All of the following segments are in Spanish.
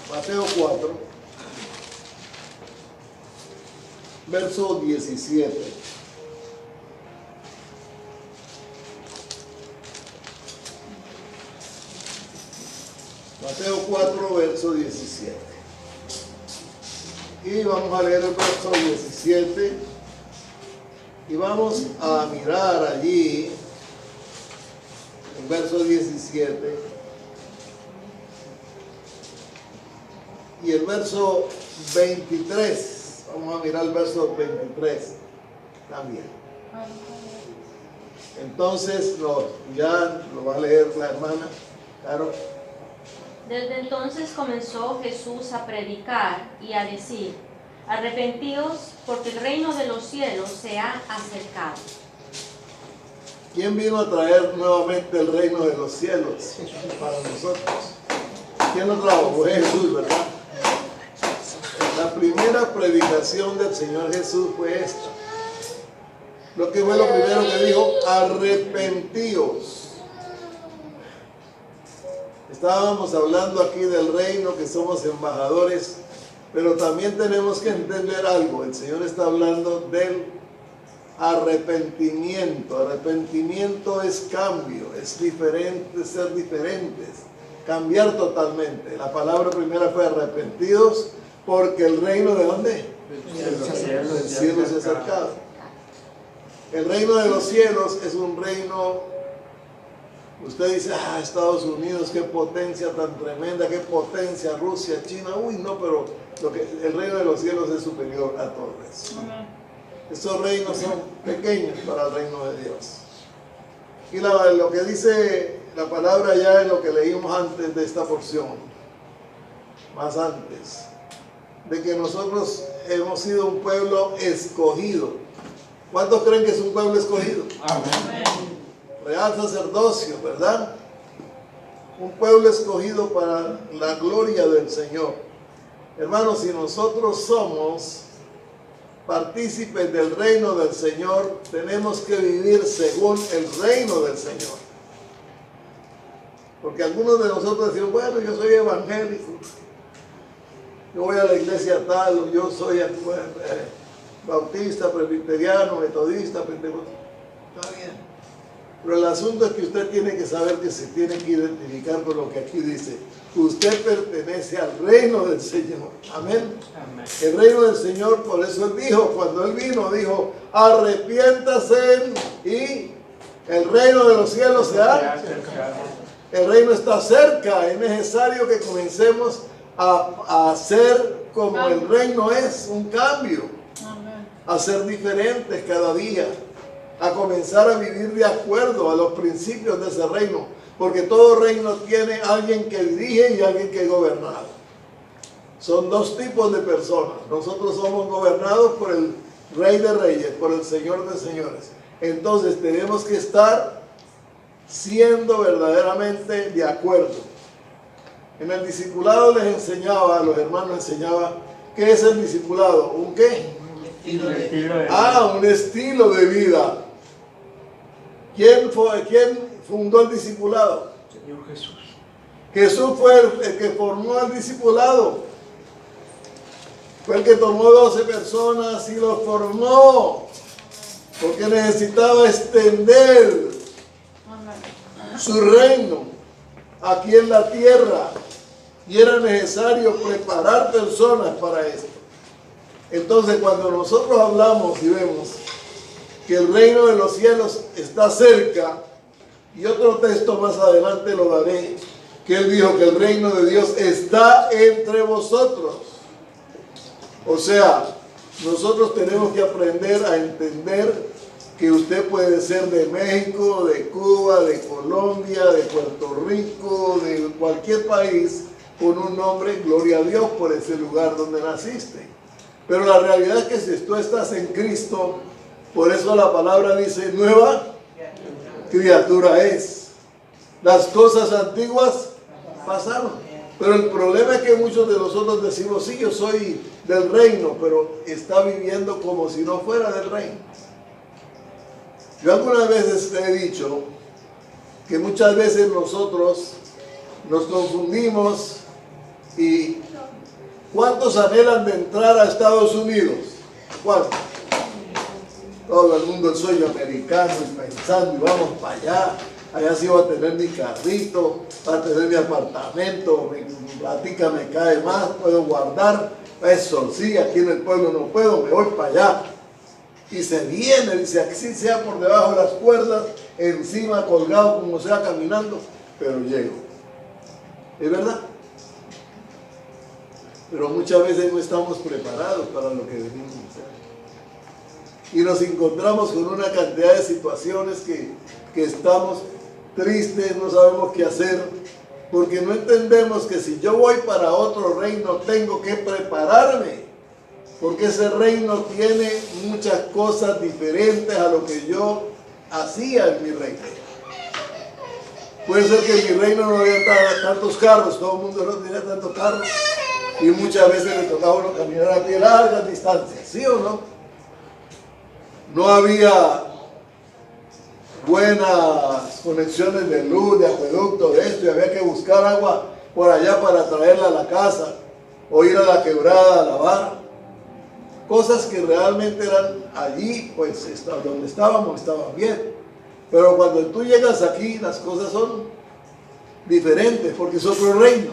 Mateo 4, verso 17. Mateo 4, verso 17. Y vamos a leer el verso 17 y vamos a mirar allí el verso 17 y el verso 23. Vamos a mirar el verso 23 también. Entonces ya lo va a leer la hermana Caro. Desde entonces comenzó Jesús a predicar y a decir: arrepentíos, porque el reino de los cielos se ha acercado. ¿Quién vino a traer nuevamente el reino de los cielos para nosotros? ¿Quién lo trajo? Fue Jesús, ¿verdad? La primera predicación del Señor Jesús fue esta. Lo que fue lo primero que dijo: arrepentíos. Estábamos hablando aquí del reino, que somos embajadores, pero también tenemos que entender algo. El Señor está hablando del arrepentimiento. Arrepentimiento es cambio, es diferente, ser diferentes, cambiar totalmente. La palabra primera fue arrepentidos, porque el reino ¿de dónde? Del cielo se ha acercado. El reino de los cielos es un reino. Usted dice: Estados Unidos, qué potencia tan tremenda, qué potencia, Rusia, China. Uy, no, pero el reino de los cielos es superior a todo eso. Estos reinos son pequeños para el reino de Dios. Y lo que dice la palabra ya en lo que leímos antes de esta porción, más antes, de que nosotros hemos sido un pueblo escogido. ¿Cuántos creen que es un pueblo escogido? Amén. Real sacerdocio, ¿verdad? Un pueblo escogido para la gloria del Señor. Hermanos, si nosotros somos partícipes del reino del Señor, tenemos que vivir según el reino del Señor. Porque algunos de nosotros decimos: bueno, yo soy evangélico, yo voy a la iglesia tal, o yo soy bautista, presbiteriano, metodista, pentecostal. Está bien. Pero el asunto es que usted tiene que saber que se tiene que identificar con lo que aquí dice. Usted pertenece al reino del Señor. Amén. Amén. El reino del Señor, por eso Él dijo, cuando Él vino, dijo: arrepiéntase y el reino de los cielos se ha acercado. El reino está cerca. Es necesario que comencemos a hacer como el reino es, un cambio. A ser diferentes cada día, a comenzar a vivir de acuerdo a los principios de ese reino, porque todo reino tiene alguien que dirige y alguien que goberna. Son dos tipos de personas. Nosotros somos gobernados por el Rey de Reyes, por el Señor de Señores. Entonces tenemos que estar siendo verdaderamente de acuerdo. En el discipulado les enseñaba, a los hermanos enseñaba, ¿qué es el discipulado? ¿Un qué? Un estilo de vida. ¿Quién fundó el discipulado? Señor Jesús. Jesús fue el que formó el discipulado. Fue el que tomó 12 personas y los formó, porque necesitaba extender su reino aquí en la tierra, y era necesario preparar personas para esto. Entonces, cuando nosotros hablamos y vemos que el reino de los cielos está cerca, y otro texto más adelante lo daré, que Él dijo que el reino de Dios está entre vosotros. O sea, nosotros tenemos que aprender a entender que usted puede ser de México, de Cuba, de Colombia, de Puerto Rico, de cualquier país, con un nombre, gloria a Dios por ese lugar donde naciste. Pero la realidad es que si tú estás en Cristo, por eso la palabra dice: nueva criatura es. Las cosas antiguas pasaron. Pero el problema es que muchos de nosotros decimos: sí, yo soy del reino, pero está viviendo como si no fuera del reino. Yo algunas veces te he dicho que muchas veces nosotros nos confundimos ¿Y cuántos anhelan de entrar a Estados Unidos? ¿Cuántos? Todo el mundo, el sueño americano, y pensando, y vamos para allá. Allá sí voy a tener mi carrito, voy a tener mi apartamento, mi platica me cae más, puedo guardar. Eso sí, aquí en el pueblo no puedo, me voy para allá. Y se viene, dice, así sea por debajo de las cuerdas, encima colgado como sea caminando, pero llego. ¿Es verdad? Pero muchas veces no estamos preparados para lo que venimos a hacer. Y nos encontramos con una cantidad de situaciones que estamos tristes, no sabemos qué hacer, porque no entendemos que si yo voy para otro reino tengo que prepararme, porque ese reino tiene muchas cosas diferentes a lo que yo hacía en mi reino. Puede ser que en mi reino no había tantos carros, todo el mundo no tenía tantos carros, y muchas veces le tocaba a uno caminar a pie largas distancias, ¿sí o no? No había buenas conexiones de luz, de acueducto, de esto, y había que buscar agua por allá para traerla a la casa, o ir a la quebrada a lavar. Cosas que realmente eran allí, pues donde estábamos, estaban bien. Pero cuando tú llegas aquí, las cosas son diferentes, porque es otro reino,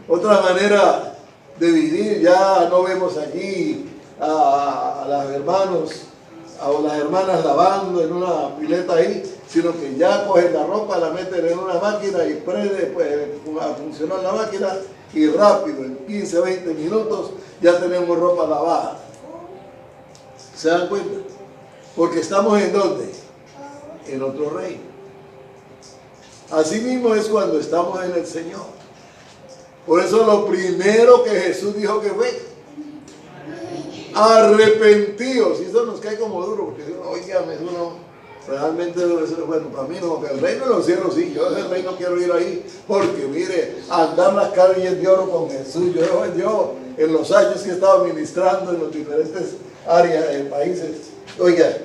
otra manera de vivir. Ya no vemos allí a los hermanos o las hermanas lavando en una pileta ahí, sino que ya cogen la ropa, la meten en una máquina y prende pues, a funcionar la máquina, y rápido, en 15, 20 minutos, ya tenemos ropa lavada. ¿Se dan cuenta? Porque estamos ¿en dónde? En otro reino. Así mismo es cuando estamos en el Señor. Por eso lo primero que Jesús dijo que fue: arrepentíos. Y eso nos cae como duro, porque oígame, uno realmente, bueno, para mí no, el reino de los cielos sí, yo ese reino quiero ir ahí, porque mire, andar las calles de oro con Jesús. Yo en los años que he estado ministrando en los diferentes áreas, países, oiga,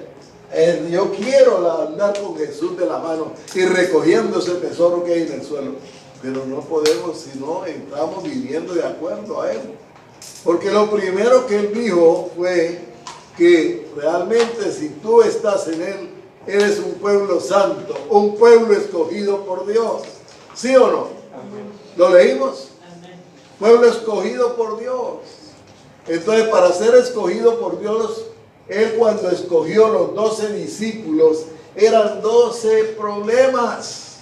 yo quiero andar con Jesús de la mano y recogiendo ese tesoro que hay en el suelo, pero no podemos si no estamos viviendo de acuerdo a Él. Porque lo primero que Él dijo fue que realmente si tú estás en Él, eres un pueblo santo, un pueblo escogido por Dios. ¿Sí o no? Amén. ¿Lo leímos? Amén. Pueblo escogido por Dios. Entonces, para ser escogido por Dios, Él cuando escogió los 12 discípulos, eran 12 problemas.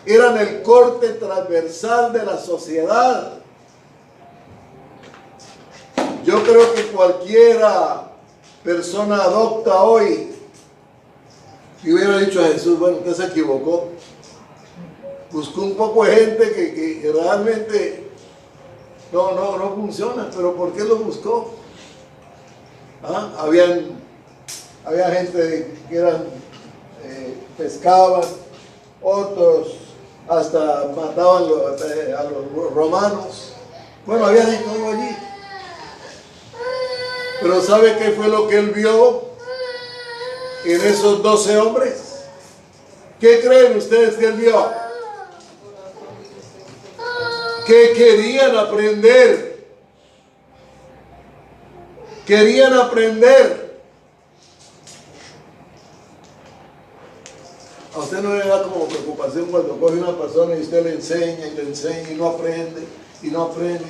Eran el corte transversal de la sociedad. Yo creo que cualquiera persona adopta hoy y hubiera dicho a Jesús, bueno, usted se equivocó. Buscó un poco de gente que realmente no funciona, pero ¿por qué lo buscó? ¿Ah? Había gente que eran, pescaban, otros hasta mataban a los romanos. Bueno, había de todo allí. Pero ¿sabe qué fue lo que él vio en esos 12 hombres? ¿Qué creen ustedes que él vio? Que querían aprender. Querían aprender. A usted no le da como preocupación cuando coge una persona y usted le enseña y no aprende, y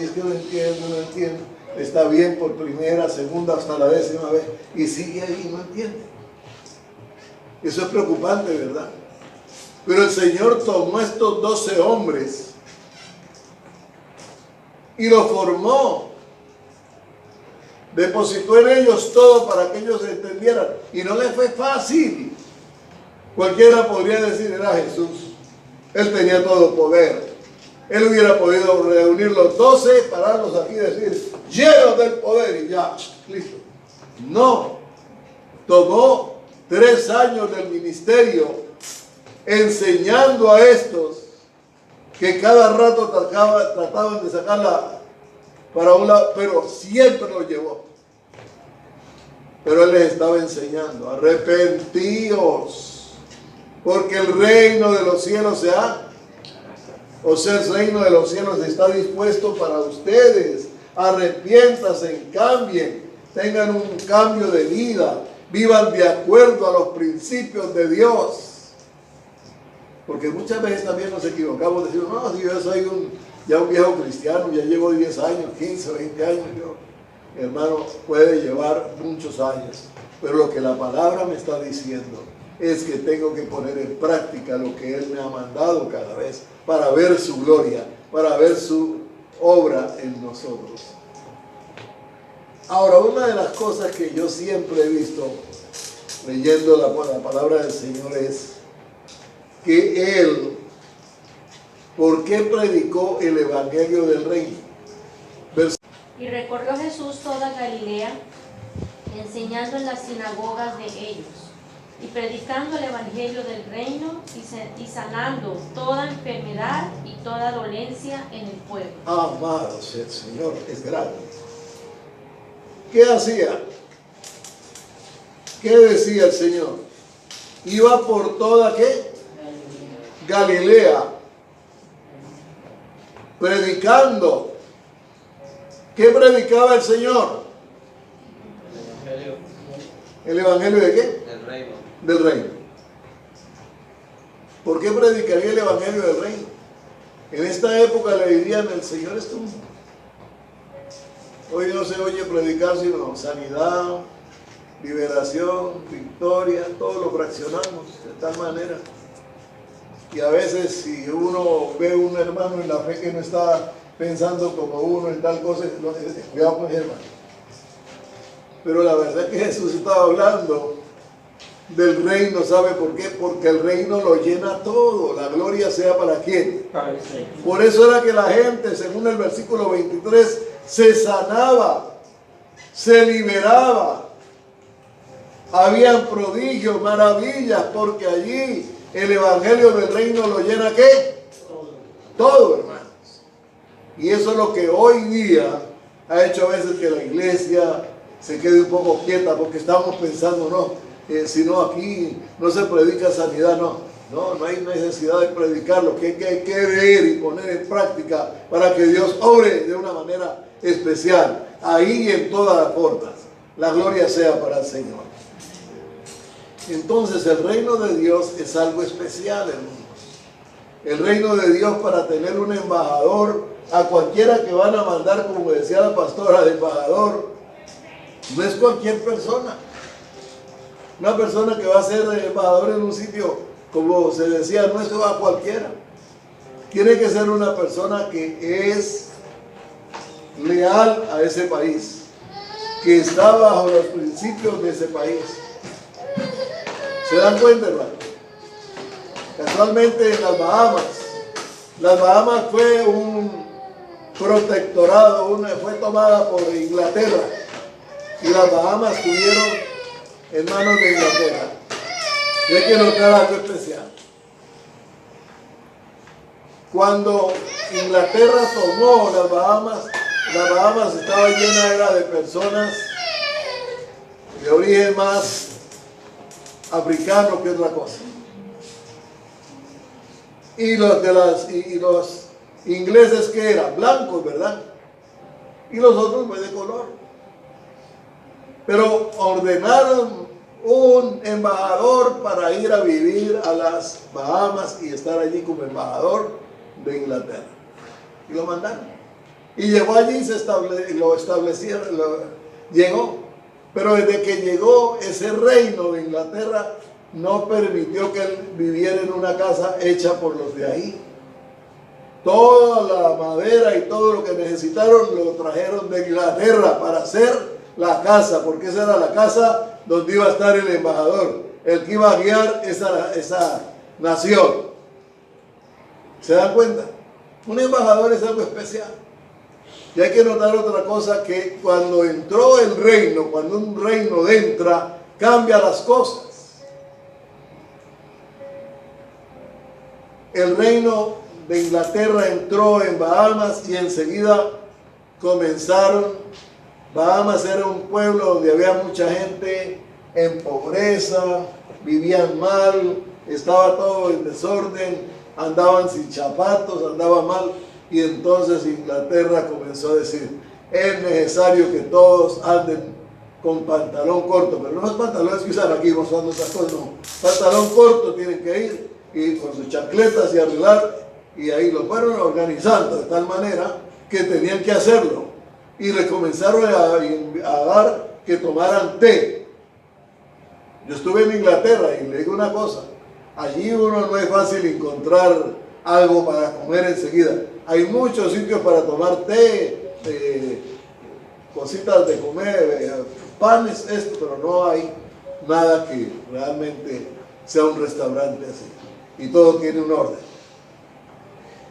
es que no entiendo. Está bien por primera, segunda, hasta la 10ª vez, y sigue ahí y no entiende. Eso es preocupante, ¿verdad? Pero el Señor tomó a estos 12 hombres y los formó. Depositó en ellos todo para que ellos entendieran. Y no les fue fácil. Cualquiera podría decir, era Jesús. Él tenía todo poder. Él hubiera podido reunir los 12, pararlos aquí y decir, llenos del poder y ya, listo. No. Tomó 3 años del ministerio enseñando a estos que cada rato trataban de sacarla para un lado, pero siempre lo llevó. Pero Él les estaba enseñando, arrepentíos, porque el reino de los cielos se ha O sea, el reino de los cielos está dispuesto para ustedes. Arrepiéntanse, cambien, tengan un cambio de vida, vivan de acuerdo a los principios de Dios. Porque muchas veces también nos equivocamos, decimos, no, si yo soy ya un viejo cristiano, ya llevo 10 años, 15, 20 años, hermano, puede llevar muchos años, pero lo que la palabra me está diciendo es que tengo que poner en práctica lo que Él me ha mandado cada vez para ver su gloria, para ver su obra en nosotros. Ahora, una de las cosas que yo siempre he visto leyendo la palabra del Señor es que Él, ¿por qué predicó el Evangelio del Reino? Y recorrió Jesús toda Galilea, enseñando en las sinagogas de ellos, y predicando el Evangelio del reino, y sanando toda enfermedad y toda dolencia en el pueblo. Amados, el Señor es grande. ¿Qué hacía? ¿Qué decía el Señor? Iba por toda, ¿qué? Galilea, predicando. ¿Qué predicaba el Señor? ¿El Evangelio de qué? Del reino. Del reino. ¿Por qué predicaría el Evangelio del reino? En esta época le dirían, el Señor es tú. Hoy no se oye predicar sino sanidad, liberación, victoria, todo lo fraccionamos de tal manera. Y a veces si uno ve a un hermano en la fe que no está pensando como uno en tal cosa, cuidado con el hermano. Pero la verdad es que Jesús estaba hablando del reino, ¿sabe por qué? Porque el reino lo llena todo. La gloria sea para quién. Por eso era que la gente, según el versículo 23, se sanaba, se liberaba. Habían prodigios, maravillas, porque allí el evangelio del reino lo llena ¿qué? Todo, hermanos. Y eso es lo que hoy día ha hecho a veces que la iglesia se quede un poco quieta, porque estamos pensando, no, si no aquí no se predica sanidad, no hay necesidad de predicar, lo que hay que ver y poner en práctica para que Dios obre de una manera especial, ahí y en todas las formas. La gloria sea para el Señor. Entonces el reino de Dios es algo especial, hermanos. El reino de Dios, para tener un embajador, a cualquiera que van a mandar, como decía la pastora, de embajador, no es cualquier persona. Una persona que va a ser embajador en un sitio, como se decía, no es a cualquiera. Tiene que ser una persona que es leal a ese país, que está bajo los principios de ese país. ¿Se dan cuenta, hermano? Casualmente en las Bahamas fue un protectorado, fue tomada por Inglaterra, y las Bahamas estuvieron en manos de Inglaterra. Y hay que notar algo especial. Cuando Inglaterra tomó las Bahamas estaba llena era de personas de origen más africano que otra cosa. Y los ingleses que eran blancos, ¿verdad? Y los otros pues de color. Pero ordenaron un embajador para ir a vivir a las Bahamas y estar allí como embajador de Inglaterra. Y lo mandaron. Y llegó allí y lo establecieron, llegó. Pero desde que llegó, ese reino de Inglaterra no permitió que él viviera en una casa hecha por los de ahí. Toda la madera y todo lo que necesitaron lo trajeron de Inglaterra para hacer la casa, porque esa era la casa donde iba a estar el embajador, el que iba a guiar esa nación. ¿Se dan cuenta? Un embajador es algo especial. Y hay que notar otra cosa, que cuando entró el reino, cuando un reino entra, cambia las cosas. El reino de Inglaterra entró en Bahamas y enseguida comenzaron. Bahamas era un pueblo donde había mucha gente en pobreza, vivían mal, estaba todo en desorden, andaban sin zapatos, andaban mal, y entonces Inglaterra comenzó a decir, es necesario que todos anden con pantalón corto, pero no los pantalones que usan aquí mostrando esas cosas, no, pantalón corto tienen que ir, y con sus chancletas y arreglar, y ahí lo fueron organizando de tal manera que tenían que hacerlo, y le comenzaron a dar que tomaran té. Yo estuve en Inglaterra y le digo una cosa, allí uno no es fácil encontrar algo para comer enseguida. Hay muchos sitios para tomar té, cositas de comer, panes, esto, pero no hay nada que realmente sea un restaurante así. Y todo tiene un orden.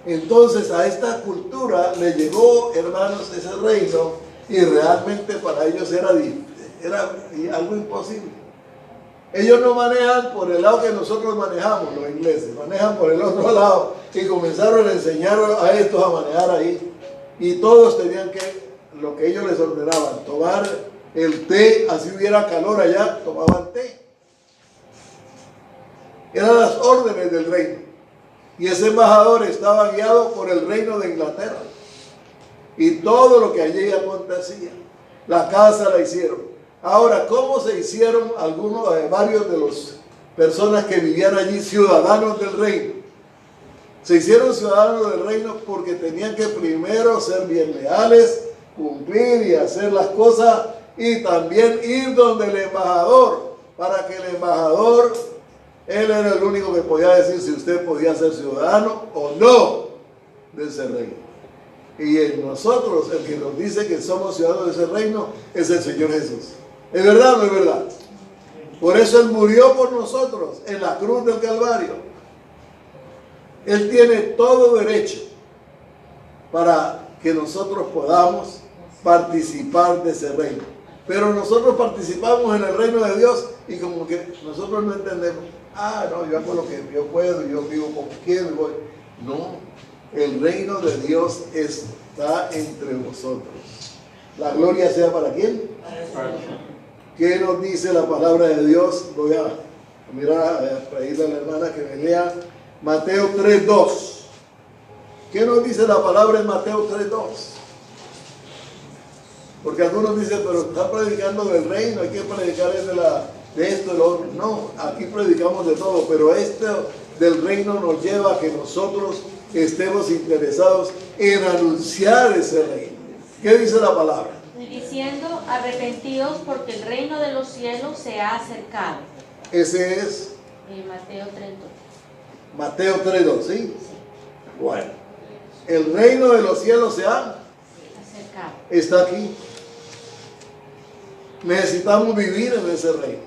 Entonces a esta cultura le llegó, hermanos, ese reino, y realmente para ellos era algo imposible. Ellos no manejan por el lado que nosotros manejamos, los ingleses, manejan por el otro lado, y comenzaron a enseñar a estos a manejar ahí, y todos tenían que, lo que ellos les ordenaban, tomar el té, así hubiera calor allá, tomaban té. Eran las órdenes del reino. Y ese embajador estaba guiado por el reino de Inglaterra. Y todo lo que allí acontecía, la casa la hicieron. Ahora, ¿cómo se hicieron varios de las personas que vivían allí ciudadanos del reino? Se hicieron ciudadanos del reino porque tenían que primero ser bien leales, cumplir y hacer las cosas, y también ir donde el embajador, para que el embajador, él era el único que podía decir si usted podía ser ciudadano o no de ese reino. Y en nosotros, el que nos dice que somos ciudadanos de ese reino, es el Señor Jesús. ¿Es verdad o no es verdad? Por eso Él murió por nosotros en la cruz del Calvario. Él tiene todo derecho para que nosotros podamos participar de ese reino. Pero nosotros participamos en el reino de Dios y como que nosotros no entendemos. No, yo hago lo que yo puedo, yo vivo como quiero. No, el reino de Dios está entre vosotros. La gloria sea para ¿quién? ¿Qué nos dice la palabra de Dios? Voy a mirar, a pedirle a la hermana que me lea Mateo 3:2. ¿Qué nos dice la palabra en Mateo 3:2? Porque algunos dicen, pero está predicando del reino, hay que predicar de esto, de lo otro. No, aquí predicamos de todo, pero esto del reino nos lleva a que nosotros estemos interesados en anunciar ese reino. ¿Qué dice la palabra? Diciendo, arrepentidos porque el reino de los cielos se ha acercado. Ese es Mateo 3:2. Mateo 3:2, ¿sí? Bueno, el reino de los cielos se ha acercado. Está aquí. Necesitamos vivir en ese reino.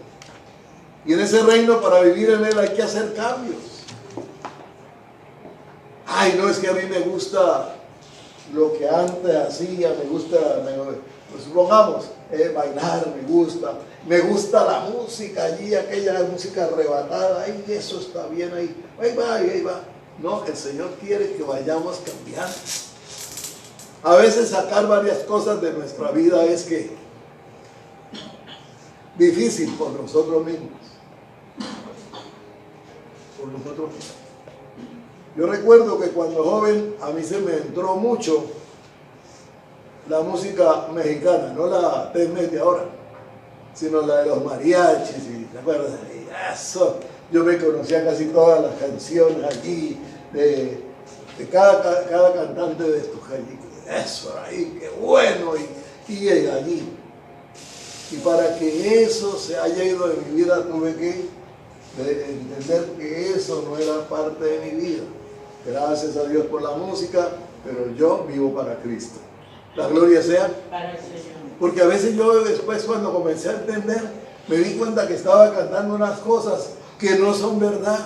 Y en ese reino, para vivir en él, hay que hacer cambios. Ay, no, es que a mí me gusta lo que antes hacía, me gusta, pues supongamos, bailar, me gusta la música allí, aquella música arrebatada, ay, eso está bien ahí va, ahí va. No, el Señor quiere que vayamos cambiando. A veces sacar varias cosas de nuestra vida es que difícil por nosotros mismos. Por nosotros mismos. Yo recuerdo que cuando joven a mí se me entró mucho la música mexicana, no la Tex-Mex de ahora, sino la de los mariachis, ¿te acuerdas? Y eso, yo me conocía casi todas las canciones allí, de cada cantante de estos allí. Eso ahí, qué bueno, y allí. Y para que eso se haya ido de mi vida, tuve que entender que eso no era parte de mi vida. Gracias a Dios por la música, pero yo vivo para Cristo. La gloria sea para el Señor. Porque a veces yo después, cuando comencé a entender, me di cuenta que estaba cantando unas cosas que no son verdad,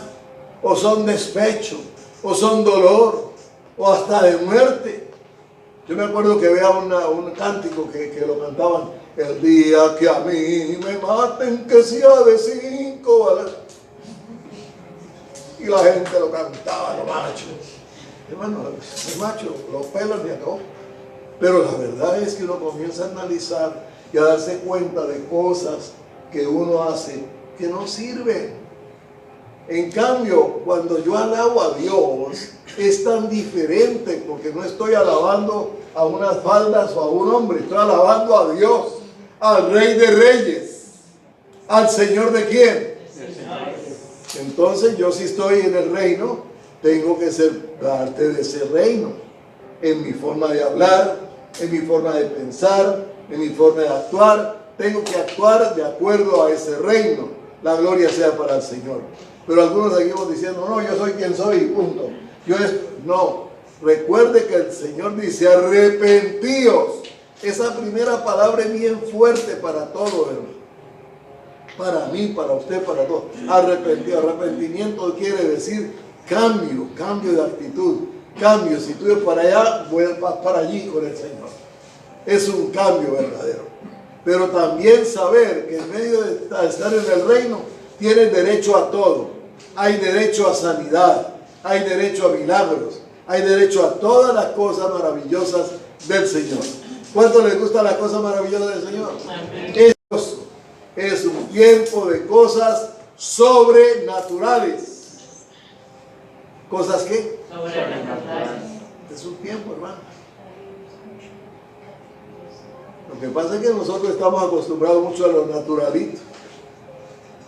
o son despecho, o son dolor, o hasta de muerte. Yo me acuerdo que había un cántico que lo cantaban: el día que a mí me maten, que sea de 5 balas. Y la gente lo cantaba, los machos. Hermano, el macho, los pelos de acá. Pero la verdad es que uno comienza a analizar y a darse cuenta de cosas que uno hace que no sirven. En cambio, cuando yo alabo a Dios, es tan diferente porque no estoy alabando a unas faldas o a un hombre, estoy alabando a Dios, al Rey de Reyes, al Señor de quién. Entonces yo si estoy en el reino, tengo que ser parte de ese reino, en mi forma de hablar, en mi forma de pensar, en mi forma de actuar, tengo que actuar de acuerdo a ese reino. La gloria sea para el Señor. Pero algunos seguimos diciendo, no, yo soy quien soy y punto. No, recuerde que el Señor dice, arrepentíos. Esa primera palabra es bien fuerte para todos, hermano. Para mí, para usted, para todos. Arrepentimiento quiere decir cambio de actitud. Cambio, si tú eres para allá, vuelvas para allí con el Señor. Es un cambio verdadero. Pero también saber que en medio de estar en el reino, tienes derecho a todo. Hay derecho a sanidad, hay derecho a milagros, hay derecho a todas las cosas maravillosas del Señor. ¿Cuánto les gusta las cosas maravillosas del Señor? Es un tiempo de cosas sobrenaturales. ¿Cosas qué? Sobrenaturales. Es un tiempo, hermano. Lo que pasa es que nosotros estamos acostumbrados mucho a lo naturalito.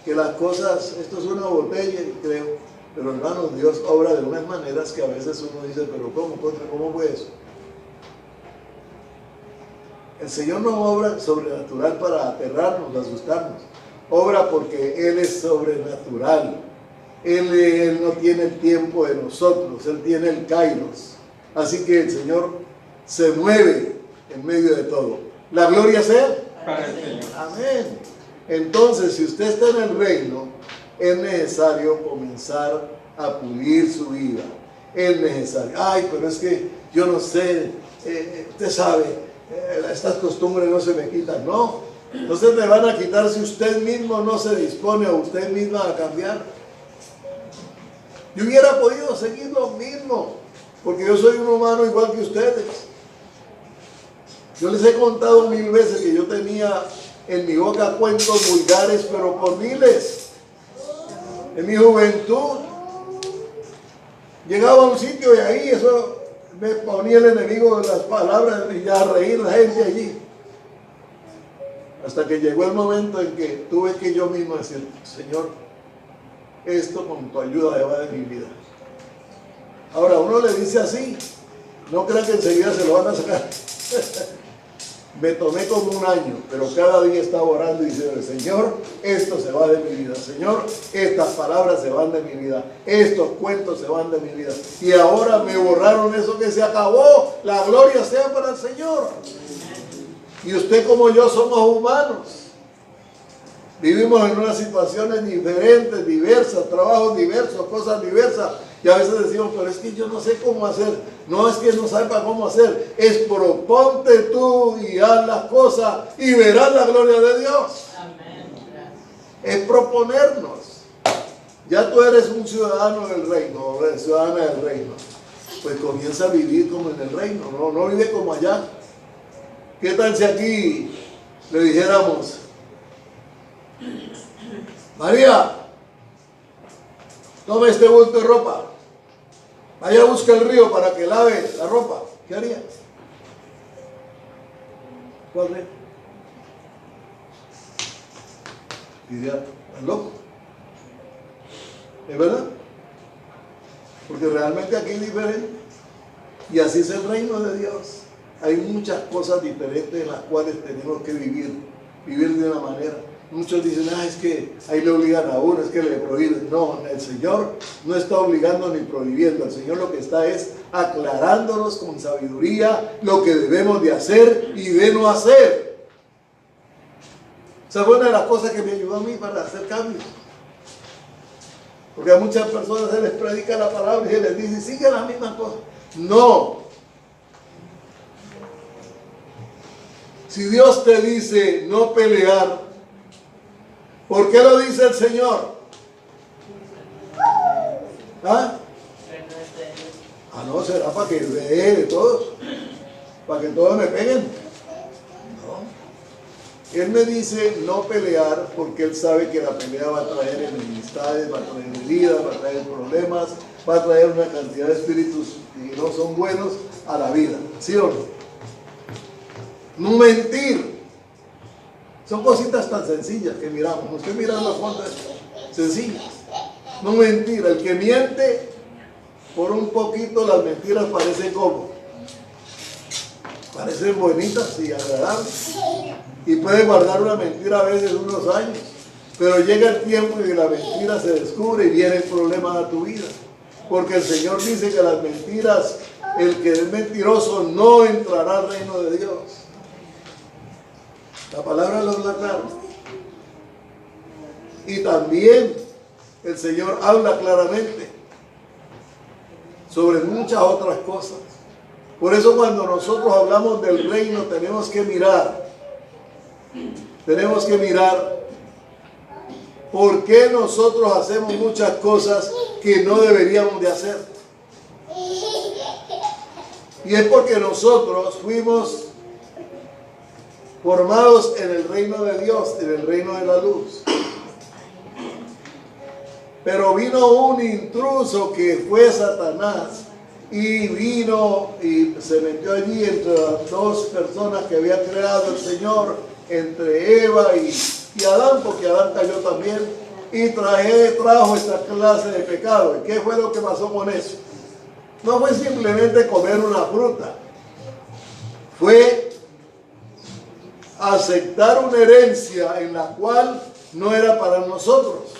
Que las cosas, esto es una botella, creo, pero hermanos, Dios obra de unas maneras que a veces uno dice, pero ¿cómo fue eso? El Señor no obra sobrenatural para aterrarnos, asustarnos. Obra porque Él es sobrenatural. Él no tiene el tiempo de nosotros, Él tiene el kairos. Así que el Señor se mueve en medio de todo. La gloria sea para el Señor. Amén. Entonces, si usted está en el reino, es necesario comenzar a pulir su vida. Es necesario. Ay, pero es que yo no sé, usted sabe, estas costumbres no se me quitan. No, entonces me van a quitar si usted mismo no se dispone o usted misma a cambiar. Yo hubiera podido seguir lo mismo, porque yo soy un humano igual que ustedes. Yo les he contado 1000 veces que yo tenía en mi boca cuentos vulgares, pero por miles. En mi juventud llegaba a un sitio y ahí eso me ponía el enemigo de las palabras y ya a reír la gente allí. Hasta que llegó el momento en que tuve que yo mismo decir, Señor, esto con tu ayuda se va de mi vida. Ahora uno le dice así, no crean que enseguida se lo van a sacar. Me tomé como un año, pero cada día estaba orando y diciendo, Señor, esto se va de mi vida. Señor, estas palabras se van de mi vida. Estos cuentos se van de mi vida. Y ahora me borraron eso que se acabó. La gloria sea para el Señor. Y usted como yo somos humanos. Vivimos en unas situaciones diferentes, diversas, trabajos diversos, cosas diversas. Y a veces decimos, pero es que yo no sé cómo hacer. No es que no sepa cómo hacer. Es proponte tú y haz las cosas y verás la gloria de Dios. Amén. Es proponernos. Ya tú eres un ciudadano del reino, o ciudadana del reino. Pues comienza a vivir como en el reino. No vive como allá. ¿Qué tal si aquí le dijéramos, María, tome este bulto de ropa, vaya a buscar el río para que lave la ropa? ¿Qué haría? ¿Cuál haría? Diría, ¿estás loco? ¿Es verdad? Porque realmente aquí es diferente. Y así es el reino de Dios. Hay muchas cosas diferentes en las cuales tenemos que vivir de una manera. Muchos dicen, es que ahí le obligan a uno, es que le prohíben. No, el Señor no está obligando ni prohibiendo. El Señor lo que está es aclarándonos con sabiduría lo que debemos de hacer y de no hacer. Esa fue una de las cosas que me ayudó a mí para hacer cambios. Porque a muchas personas se les predica la palabra y se les dice, sigue las mismas cosas. No. Si Dios te dice no pelear, ¿por qué lo dice el Señor? ¿Ah? No, será para que de todos, para que todos me peguen. No. Él me dice no pelear porque él sabe que la pelea va a traer enemistades, va a traer heridas, va a traer problemas, va a traer una cantidad de espíritus que no son buenos a la vida. ¿Sí o no? No mentir. Son cositas tan sencillas que miramos. Usted mira las cosas sencillas. No mentir. El que miente, por un poquito las mentiras parecen como. Parecen bonitas y agradables. Y puede guardar una mentira a veces unos años. Pero llega el tiempo en que la mentira se descubre y viene el problema a tu vida. Porque el Señor dice que las mentiras, el que es mentiroso no entrará al reino de Dios. La palabra lo habla claro. Y también el Señor habla claramente sobre muchas otras cosas. Por eso cuando nosotros hablamos del reino tenemos que mirar por qué nosotros hacemos muchas cosas que no deberíamos de hacer. Y es porque nosotros fuimos formados en el reino de Dios, en el reino de la luz. Pero vino un intruso que fue Satanás y vino y se metió allí entre las dos personas que había creado el Señor, entre Eva y Adán, porque Adán cayó también, y trajo esta clase de pecado. ¿Y qué fue lo que pasó con eso? No fue simplemente comer una fruta, fue aceptar una herencia en la cual no era para nosotros.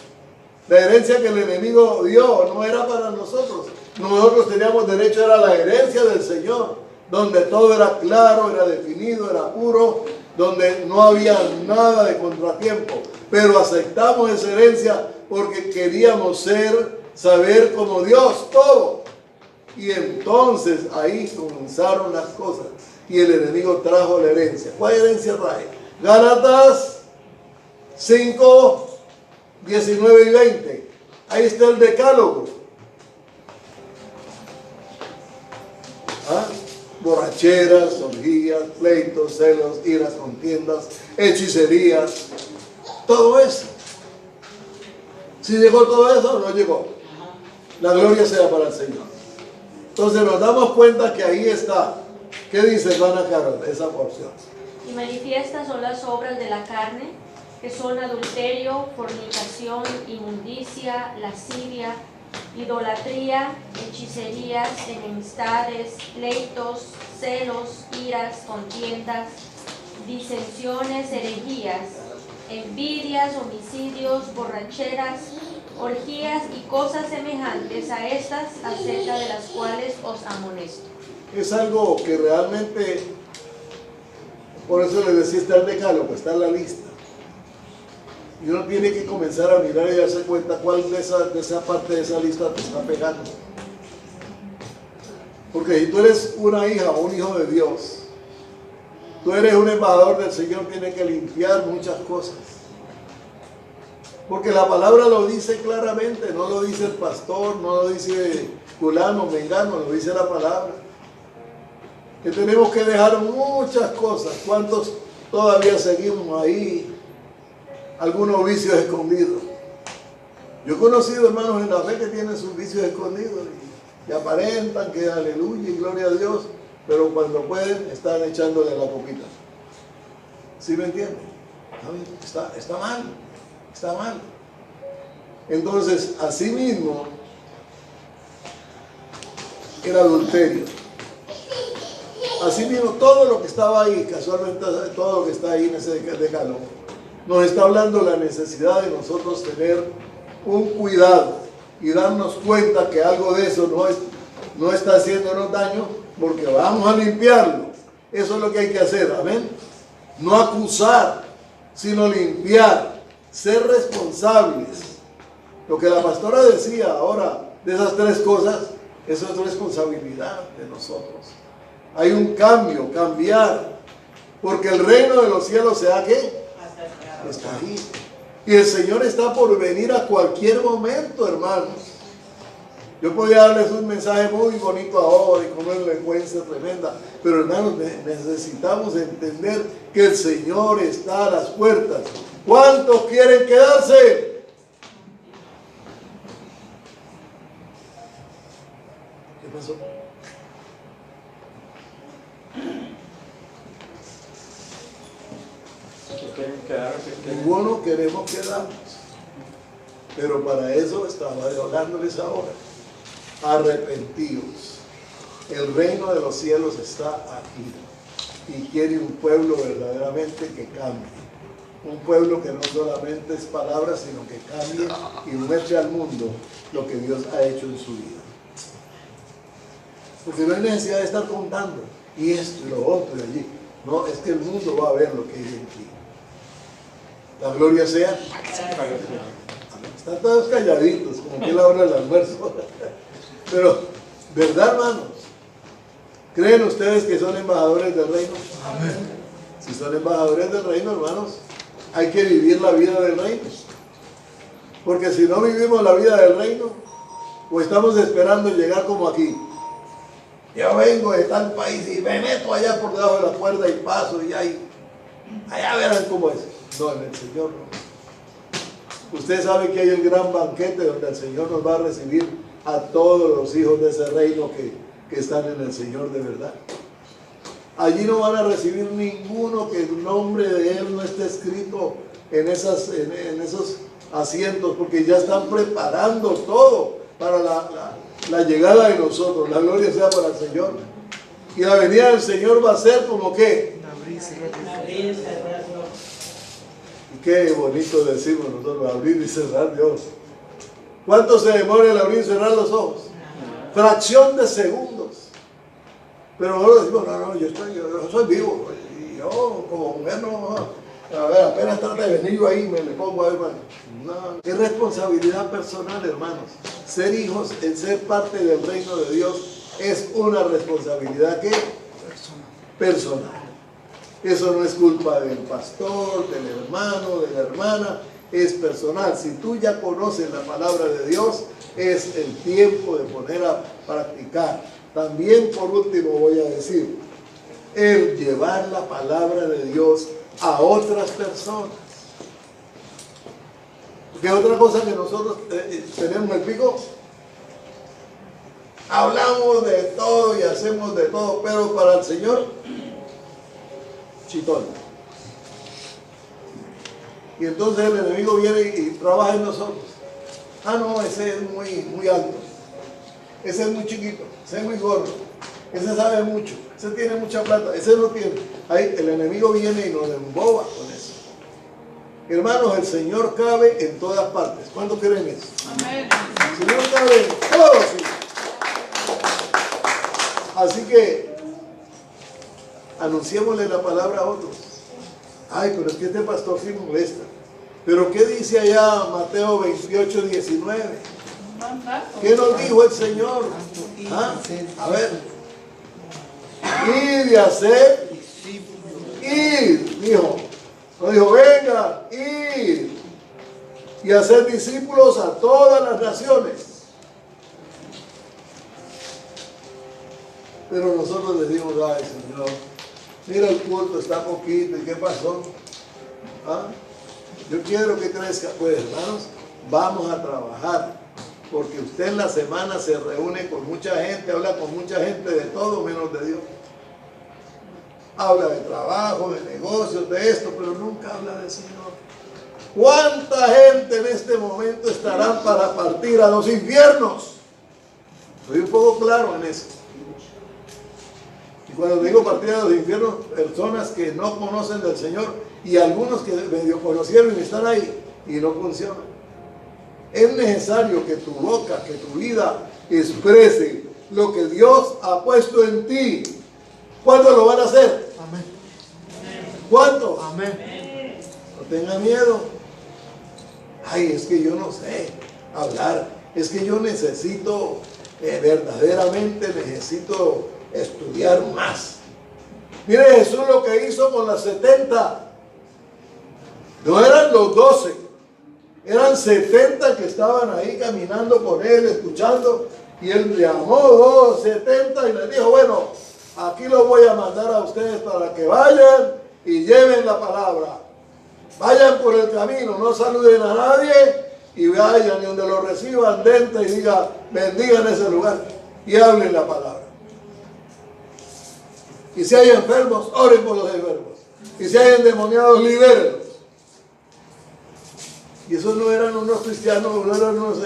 La herencia que el enemigo dio no era para nosotros. Nosotros teníamos derecho, era la herencia del Señor, donde todo era claro, era definido, era puro, donde no había nada de contratiempo. Pero aceptamos esa herencia porque queríamos saber como Dios todo. Y entonces ahí comenzaron las cosas. Y el enemigo trajo la herencia. ¿Cuál herencia trae? Gálatas 5, 19 y 20. Ahí está el decálogo. Borracheras, orgías, pleitos, celos, iras, contiendas, hechicerías. Todo eso. Si llegó todo eso o no llegó. La gloria sea para el Señor. Entonces nos damos cuenta que ahí está. ¿Qué dice hermana Carol? Esa porción. Y manifiestas son las obras de la carne, que son adulterio, fornicación, inmundicia, lascivia, idolatría, hechicerías, enemistades, pleitos, celos, iras, contiendas, disensiones, herejías, envidias, homicidios, borracheras, orgías y cosas semejantes a estas, acerca de las cuales os amonesto. Es algo que realmente, por eso les decía, está el decálogo, está en la lista. Y uno tiene que comenzar a mirar y darse cuenta cuál de esa parte de esa lista te está pegando. Porque si tú eres una hija o un hijo de Dios, tú eres un embajador del Señor, tienes que limpiar muchas cosas. Porque la palabra lo dice claramente, no lo dice el pastor, no lo dice fulano, mengano, lo dice la palabra. Que tenemos que dejar muchas cosas. ¿Cuántos todavía seguimos ahí? Algunos vicios escondidos. Yo he conocido hermanos en la fe que tienen sus vicios escondidos y aparentan que aleluya y gloria a Dios, pero cuando pueden están echándole la copita. ¿Sí me entienden? Está mal, está mal. Entonces, así mismo, el adulterio. Así mismo, todo lo que estaba ahí, casualmente todo lo que está ahí en ese decálogo, nos está hablando de la necesidad de nosotros tener un cuidado y darnos cuenta que algo de eso no está haciéndonos daño, porque vamos a limpiarlo. Eso es lo que hay que hacer, amén. No acusar, sino limpiar, ser responsables. Lo que la pastora decía ahora de esas tres cosas, eso es responsabilidad de nosotros. Hay un cambio, cambiar, porque el reino de los cielos se ha ¿qué? Está ahí. Y el Señor está por venir a cualquier momento, hermanos. Yo podía darles un mensaje muy bonito ahora y con una elocuencia tremenda, pero hermanos, necesitamos entender que el Señor está a las puertas. ¿Cuántos quieren quedarse? ¿Qué pasó? Ninguno queremos quedarnos. Pero para eso estaba hablándoles ahora. Arrepentidos. El reino de los cielos está aquí. Y quiere un pueblo verdaderamente que cambie. Un pueblo que no solamente es palabras, sino que cambie y muestre al mundo lo que Dios ha hecho en su vida. Porque no hay necesidad de estar contando. Y esto y lo otro y allí. No, es que el mundo va a ver lo que hay en ti. La gloria sea. Están todos calladitos, como que es la hora del almuerzo. Pero, ¿verdad, hermanos? ¿Creen ustedes que son embajadores del reino? Amén. Si son embajadores del reino, hermanos, hay que vivir la vida del reino. Porque si no vivimos la vida del reino, o estamos esperando llegar como aquí. Yo vengo de tal país y me meto allá por debajo de la cuerda y paso y ahí, allá verán cómo es. No, en el Señor no. Usted sabe que hay el gran banquete donde el Señor nos va a recibir a todos los hijos de ese reino que están en el Señor de verdad. Allí no van a recibir ninguno que el nombre de Él no esté escrito en esos asientos, porque ya están preparando todo para la llegada de nosotros. La gloria sea para el Señor. Y la venida del Señor va a ser como que y qué bonito decimos nosotros, abrir y cerrar Dios. ¿Cuánto se demora el abrir y cerrar los ojos? Fracción de segundos. Pero nosotros decimos, no, yo soy vivo. Y yo como mujer no, a ver, apenas trata de venir yo ahí me le pongo a ver, hermano. No, es responsabilidad personal, hermanos. Ser hijos, el ser parte del reino de Dios es una responsabilidad que personal. Eso no es culpa del pastor, del hermano, de la hermana, es personal. Si tú ya conoces la palabra de Dios, es el tiempo de poner a practicar. También, por último, voy a decir, el llevar la palabra de Dios a otras personas. ¿Qué otra cosa que nosotros tenemos el pico? Hablamos de todo y hacemos de todo, pero para el Señor, chitón. Y entonces el enemigo viene y trabaja en nosotros. Ah, no, ese es muy alto. Ese es muy chiquito. Ese es muy gordo. Ese sabe mucho. Ese tiene mucha plata. Ese no tiene. Ahí el enemigo viene y nos emboba con eso. Hermanos, el Señor cabe en todas partes. ¿Cuántos creen eso? Amén. El Señor cabe en todo, sí. Así que anunciémosle la palabra a otros. Ay, pero es que este pastor sí molesta. Pero ¿qué dice allá Mateo 28, 19? ¿Qué nos dijo el Señor? ¿Ah? A ver. Ir y hacer. Ir, dijo. No dijo, venga, ir. Y hacer discípulos a todas las naciones. Pero nosotros decimos, ay Señor, mira el culto, está poquito, ¿y qué pasó? ¿Ah? Yo quiero que crezca. Pues hermanos, vamos a trabajar, porque usted en la semana se reúne con mucha gente, habla con mucha gente de todo menos de Dios. Habla de trabajo, de negocios, de esto, pero nunca habla del Señor. ¿Cuánta gente en este momento estarán para partir a los infiernos? Soy un poco claro en eso. Y cuando digo partir a los infiernos, personas que no conocen del Señor y algunos que medio conocieron y están ahí y no funcionan. Es necesario que tu boca, que tu vida exprese lo que Dios ha puesto en ti. ¿Cuándo lo van a hacer? Amén. ¿Cuándo? Amén. No tenga miedo. Ay, es que yo no sé hablar. Es que yo necesito, verdaderamente necesito estudiar más. Mire Jesús lo que hizo con las 70. No eran los 12. Eran 70 que estaban ahí caminando con él, escuchando. Y él llamó 70 y les dijo, bueno, aquí los voy a mandar a ustedes para que vayan y lleven la palabra. Vayan por el camino, no saluden a nadie y vayan y donde lo reciban dentro y diga, bendigan ese lugar y hablen la palabra. Y si hay enfermos, oren por los enfermos. Y si hay endemoniados, libérenlos. Y esos no eran unos cristianos, no eran unos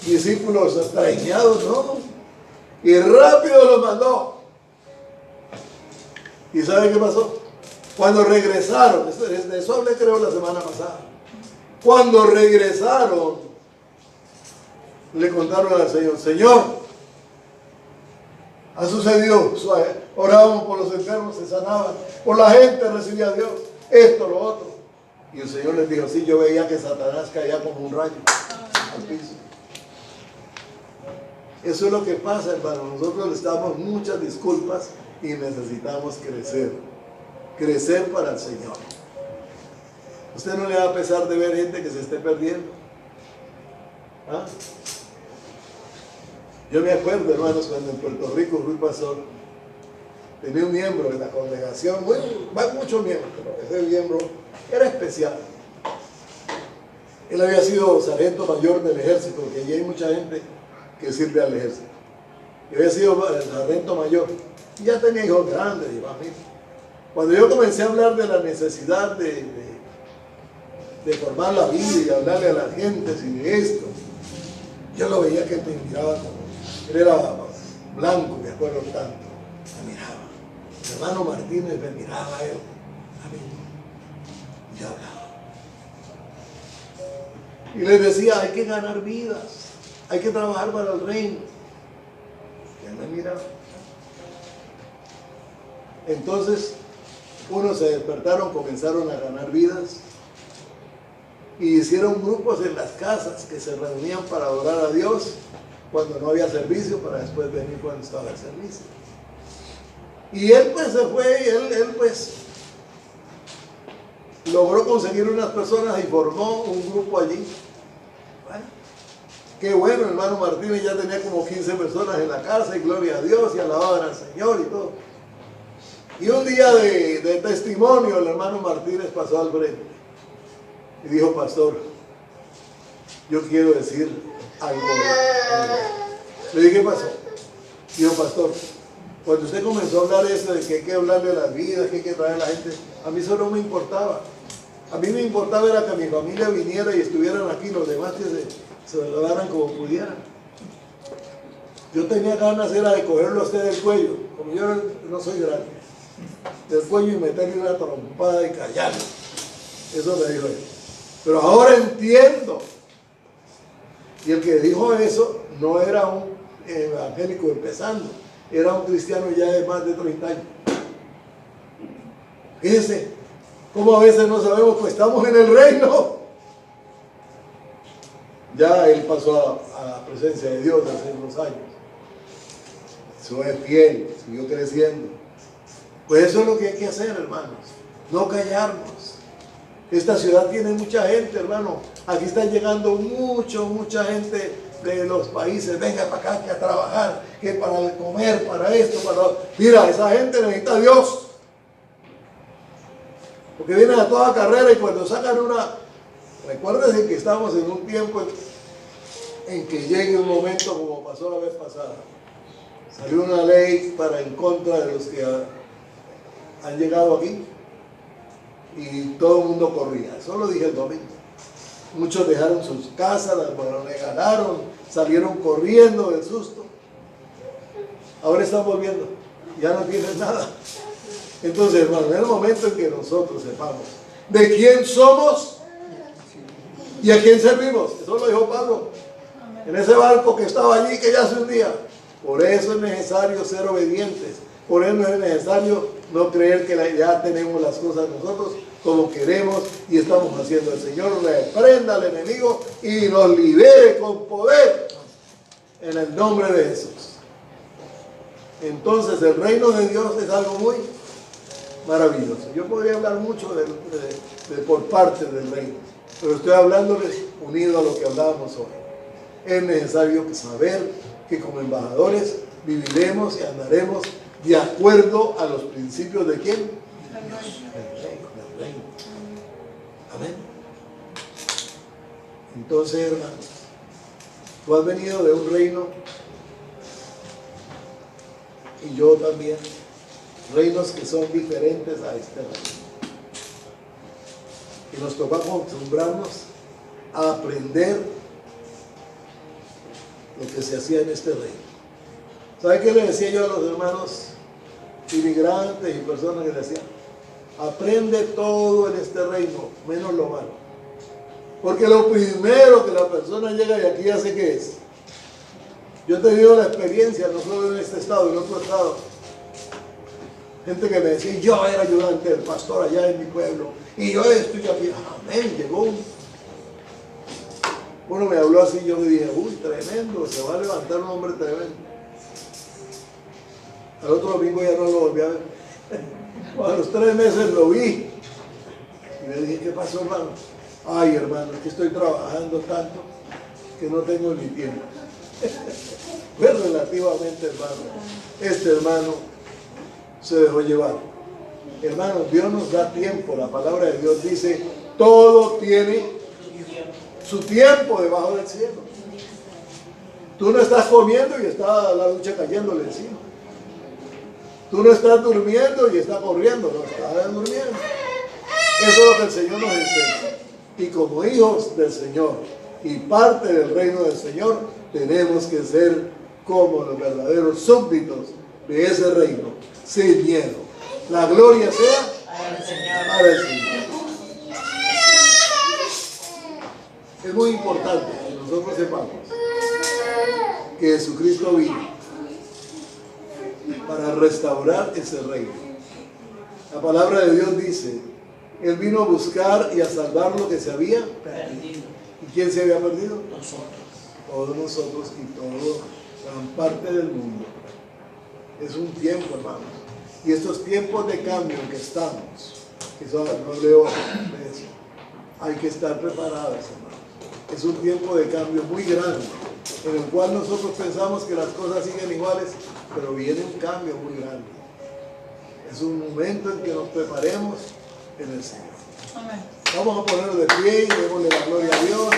discípulos extrañados, no. Y rápido los mandó. ¿Y sabe qué pasó? Cuando regresaron, de eso hablé creo la semana pasada. Cuando regresaron, le contaron al Señor, Señor, ha sucedido, orábamos por los enfermos, se sanaban, por la gente recibía a Dios, esto, lo otro. Y el Señor les dijo, sí, yo veía que Satanás caía como un rayo al piso. Eso es lo que pasa, hermano. Nosotros les damos muchas disculpas y necesitamos crecer. Crecer para el Señor. ¿Usted no le va a pesar de ver gente que se esté perdiendo? ¿Ah? Yo me acuerdo, hermanos, cuando en Puerto Rico fui pastor, tenía un miembro de la congregación, bueno, van muchos miembros, pero ese miembro era especial. Él había sido sargento mayor del ejército, porque allí hay mucha gente que sirve al ejército. Y había sido sargento mayor, y ya tenía hijos grandes y familia. Cuando yo comencé a hablar de la necesidad de formar la vida y hablarle a la gente y de esto, yo lo veía que me miraba como, él era blanco, me acuerdo tanto, me miraba. Mi hermano Martínez me miraba a él, a mí, y yo hablaba. Y les decía, hay que ganar vidas, hay que trabajar para el reino. Y él me miraba. Entonces, unos se despertaron, comenzaron a ganar vidas y hicieron grupos en las casas que se reunían para adorar a Dios cuando no había servicio, para después venir cuando estaba el servicio. Y él pues se fue y él pues logró conseguir unas personas y formó un grupo allí. Bueno, qué bueno, hermano Martínez ya tenía como 15 personas en la casa y gloria a Dios y alababan al Señor y todo. Y un día de testimonio, el hermano Martínez pasó al frente y dijo, pastor, yo quiero decir algo. Le dije, ¿qué pasó? Dijo, pastor, cuando usted comenzó a hablar eso de que hay que hablarle a las vidas, que hay que traer a la gente, a mí eso no me importaba. A mí me importaba era que mi familia viniera y estuvieran aquí, los demás que se lo daran como pudieran. Yo tenía ganas era de cogerlo a usted del cuello, como yo no soy grande, del cuello y meterle una trompada y callarlo. Eso me dijo él. Pero ahora entiendo. Y el que dijo eso no era un evangélico empezando, era un cristiano ya de más de 30 años. Fíjense, como a veces no sabemos, pues estamos en el reino. Ya él pasó a la presencia de Dios hace unos años. Fue fiel, siguió creciendo. Pues eso es lo que hay que hacer, hermanos. No callarnos. Esta ciudad tiene mucha gente, hermano. Aquí está llegando mucha gente de los países. Venga para acá, que a trabajar, que para comer, para esto, para... Mira, esa gente necesita a Dios. Porque vienen a toda carrera y cuando sacan una... Recuérdense que estamos en un tiempo en que llegue un momento como pasó la vez pasada. Salió una ley para en contra de los que han llegado aquí y todo el mundo corría. Eso lo dije el domingo. Muchos dejaron sus casas, las regalaron, salieron corriendo del susto. Ahora están volviendo, ya no tienen nada. Entonces, hermano, es el momento en que nosotros sepamos de quién somos y a quién servimos. Eso lo dijo Pablo en ese barco que estaba allí, que ya se hundía. Por eso es necesario ser obedientes. Por eso es necesario no creer que ya tenemos las cosas nosotros como queremos y estamos haciendo. El Señor reprenda al enemigo y nos libere con poder en el nombre de Jesús. Entonces el reino de Dios es algo muy maravilloso. Yo podría hablar mucho por parte del reino, pero estoy hablándoles unido a lo que hablábamos hoy. Es necesario saber que como embajadores viviremos y andaremos de acuerdo a los principios de ¿quién? Del reino. Amén. Entonces, hermanos, tú has venido de un reino y yo también, reinos que son diferentes a este reino. Y nos toca acostumbrarnos a aprender lo que se hacía en este reino. ¿Sabe qué le decía yo a los hermanos inmigrantes y personas que le decían? Aprende todo en este reino, menos lo malo. Porque lo primero que la persona llega y aquí hace, ¿qué es? Yo he tenido la experiencia, no solo en este estado, en otro estado. Gente que me decía, yo era ayudante del pastor allá en mi pueblo, y yo estoy aquí. Amén, llegó uno me habló así, yo me dije, uy, tremendo, se va a levantar un hombre tremendo. Al otro domingo ya no lo volví a ver. A los 3 meses lo vi. Y le dije, ¿qué pasó, hermano? Ay, hermano, es que estoy trabajando tanto que no tengo ni tiempo. Pues relativamente, hermano, este hermano se dejó llevar. Hermano, Dios nos da tiempo. La palabra de Dios dice, todo tiene su tiempo debajo del cielo. Tú no estás comiendo y está la lucha cayéndole encima. Tú no estás durmiendo y está corriendo, no estás durmiendo. Eso es lo que el Señor nos enseña. Y como hijos del Señor y parte del reino del Señor, tenemos que ser como los verdaderos súbditos de ese reino, sin miedo. La gloria sea para el Señor. Es muy importante que nosotros sepamos que Jesucristo vino para restaurar ese reino. La palabra de Dios dice, Él vino a buscar y a salvar lo que se había perdido. ¿Y quién se había perdido? Nosotros. Todos nosotros y toda gran parte del mundo. Es un tiempo, hermanos. Y estos tiempos de cambio en que estamos, que no leo de eso, hay que estar preparados, hermanos. Es un tiempo de cambio muy grande, en el cual nosotros pensamos que las cosas siguen iguales, pero viene un cambio muy grande. Es un momento en que nos preparemos en el Señor. Amén. Vamos a ponernos de pie y démosle la gloria a Dios.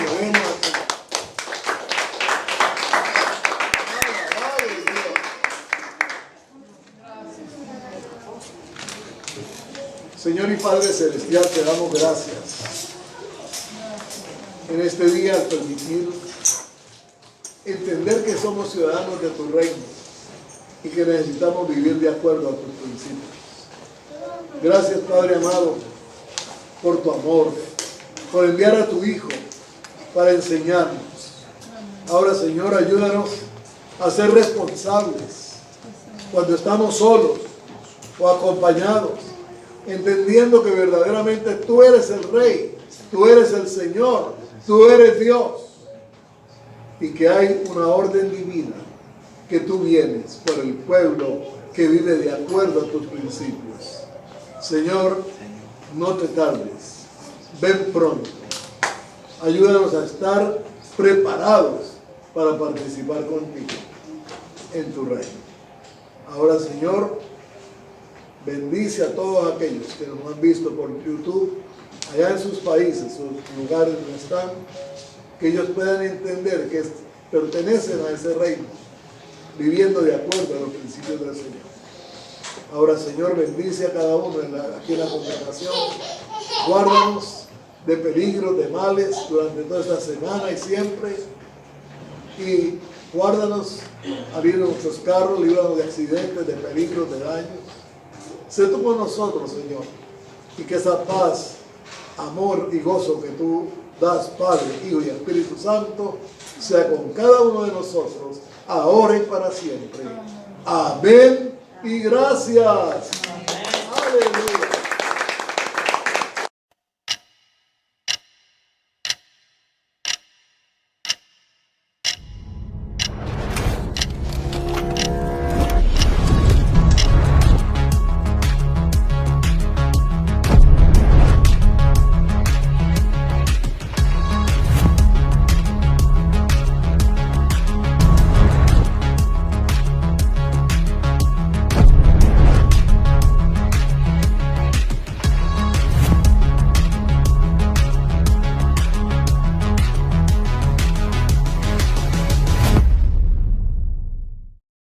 Señor y Padre Celestial, te damos gracias en este día al permitir entender que somos ciudadanos de tu reino y que necesitamos vivir de acuerdo a tus principios. Gracias, Padre amado, por tu amor, por enviar a tu Hijo para enseñarnos. Ahora, Señor, ayúdanos a ser responsables cuando estamos solos o acompañados, entendiendo que verdaderamente tú eres el Rey, tú eres el Señor, tú eres Dios, y que hay una orden divina que tú vienes por el pueblo que vive de acuerdo a tus principios. Señor, no te tardes, ven pronto, ayúdanos a estar preparados para participar contigo en tu reino. Ahora, Señor, bendice a todos aquellos que nos han visto por YouTube, allá en sus países, sus lugares donde están, que ellos puedan entender que pertenecen a ese reino, viviendo de acuerdo a los principios del Señor. Ahora, Señor, bendice a cada uno aquí en la congregación, guárdanos de peligros, de males durante toda esta semana y siempre, y guárdanos, abrir nuestros carros, líbranos de accidentes, de peligros, de daños. Sé tú con nosotros, Señor, y que esa paz, amor y gozo que tú das, Padre, Hijo y Espíritu Santo, sea con cada uno de nosotros, ahora y para siempre. Amén y gracias.